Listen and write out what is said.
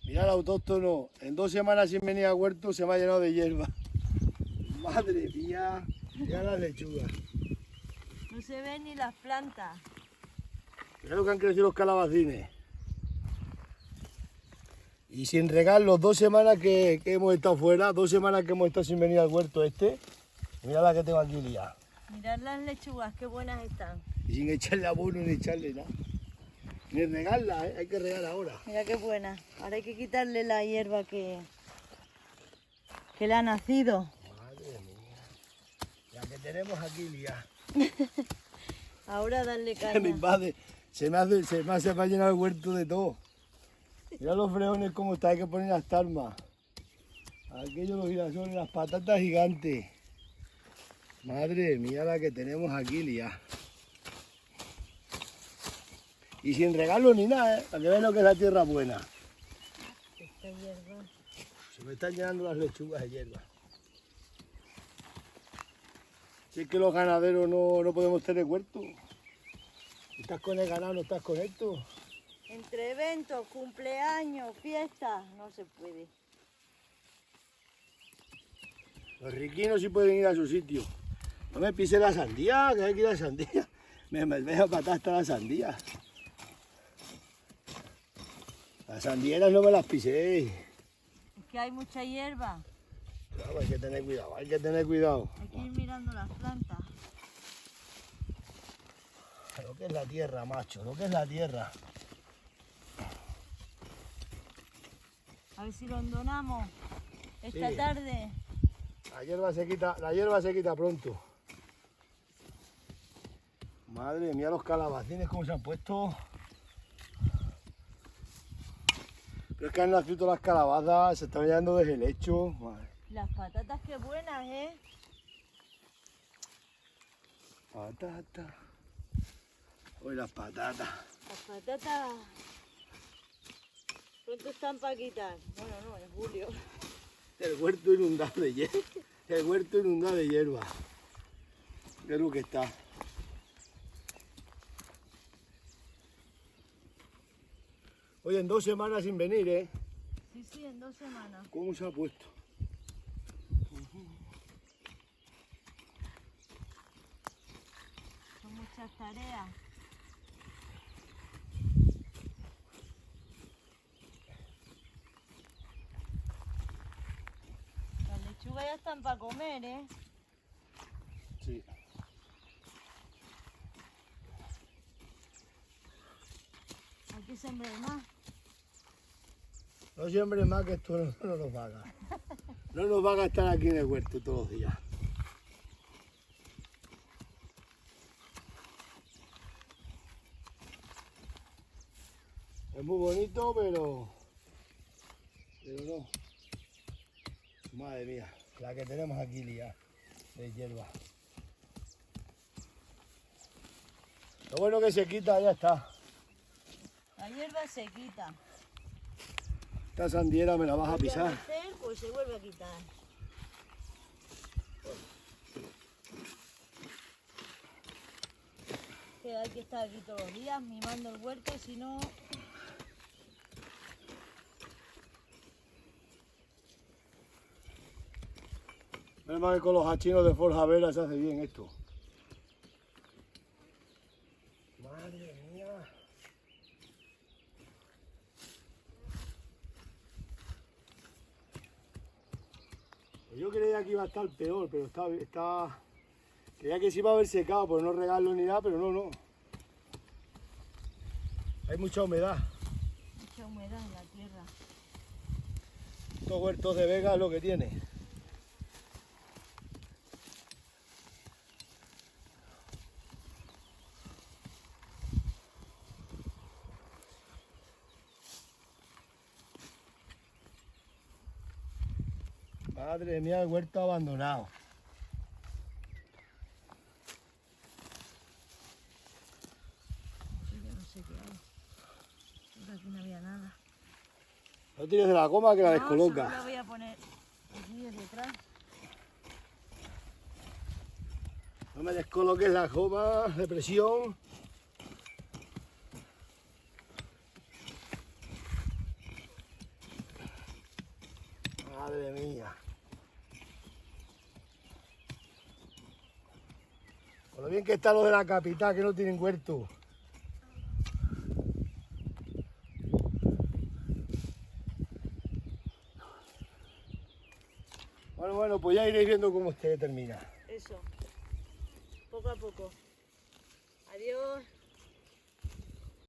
Mira el autóctono, en 2 semanas sin venir al huerto se me ha llenado de hierba. Madre mía, mira las lechugas. No se ven ni las plantas. Mira lo que han crecido los calabacines. Y sin regar los 2 semanas que hemos estado fuera, 2 semanas que hemos estado sin venir al huerto este. Mira la que tengo aquí liada. Mirad las lechugas, qué buenas están. Y sin echarle abono ni echarle nada. Ni regarla, hay que regar ahora. Mira qué buenas. Ahora hay que quitarle la hierba que le ha nacido. Madre mía. La que tenemos aquí liada. Ahora darle Se me caña. invade. Se me ha llenado el huerto de todo. Mira los freones cómo está, hay que poner las tarmas. Aquellos los girasoles, las patatas gigantes. Madre mía la que tenemos aquí liada. Y sin regarlo ni nada, para que vean lo que es la tierra buena. Esta hierba. Se me están llenando las lechugas de hierba. Si es que los ganaderos no podemos tener huerto. ¿Estás con el ganado, no estás con esto? Entre eventos, cumpleaños, fiestas, no se puede. Los riquinos sí pueden ir a su sitio. No me pise la sandía, que hay que ir a la sandía. Me deja patar hasta la sandía. Las sandieras no me las piséis. Es que hay mucha hierba. Claro, hay que tener cuidado, hay que tener cuidado. Hay que ir mirando las plantas. Lo que es la tierra, macho, lo que es la tierra. A ver si lo endonamos esta Sí. tarde. La hierba se quita pronto. Madre mía, los calabacines cómo se han puesto. Pero es que han nacido las calabazas, se están llenando de gelecho. Madre. Las patatas qué buenas, ¿eh? Patata. Hoy las patatas. Las patatas pronto están para quitar. Bueno, no, en julio. El huerto inundado de hierba. El huerto inundado de hierba. Qué lo que está. Oye, en 2 semanas sin venir, ¿eh? Sí, en 2 semanas. ¿Cómo se ha puesto? Son muchas tareas. Las lechugas ya están para comer, ¿eh? Sí. Hay que sembrar más. No siembres más que esto no nos va a gastar. No nos va a gastar aquí en el huerto todos los días. Es muy bonito, pero no. Madre mía, la que tenemos aquí liada de hierba. Lo bueno que se quita, ya está. La hierba se quita. Esta sandiera me la vas a pisar. Crecer, pues se vuelve a quitar. Que hay que estar aquí todos los días mimando el huerto, si no... Menos mal que con los hachinos de Forja Vera se hace bien esto. Madre mía. Yo creía que iba a estar peor, pero está... Creía que se iba a haber secado por no regarlo ni nada, pero no. Hay mucha humedad. Mucha humedad en la tierra. Estos huertos de Vega es lo que tiene. Madre mía, el huerto abandonado. Sí, yo no sé qué hago. Por aquí no había nada. No tires de la goma que la No, solo descoloca. la voy a poner aquí detrás. No me descoloques la goma de presión. Madre mía. Por lo bien que están los de la capital, que no tienen huerto. Bueno, pues ya iréis viendo cómo termina. Eso. Poco a poco. Adiós.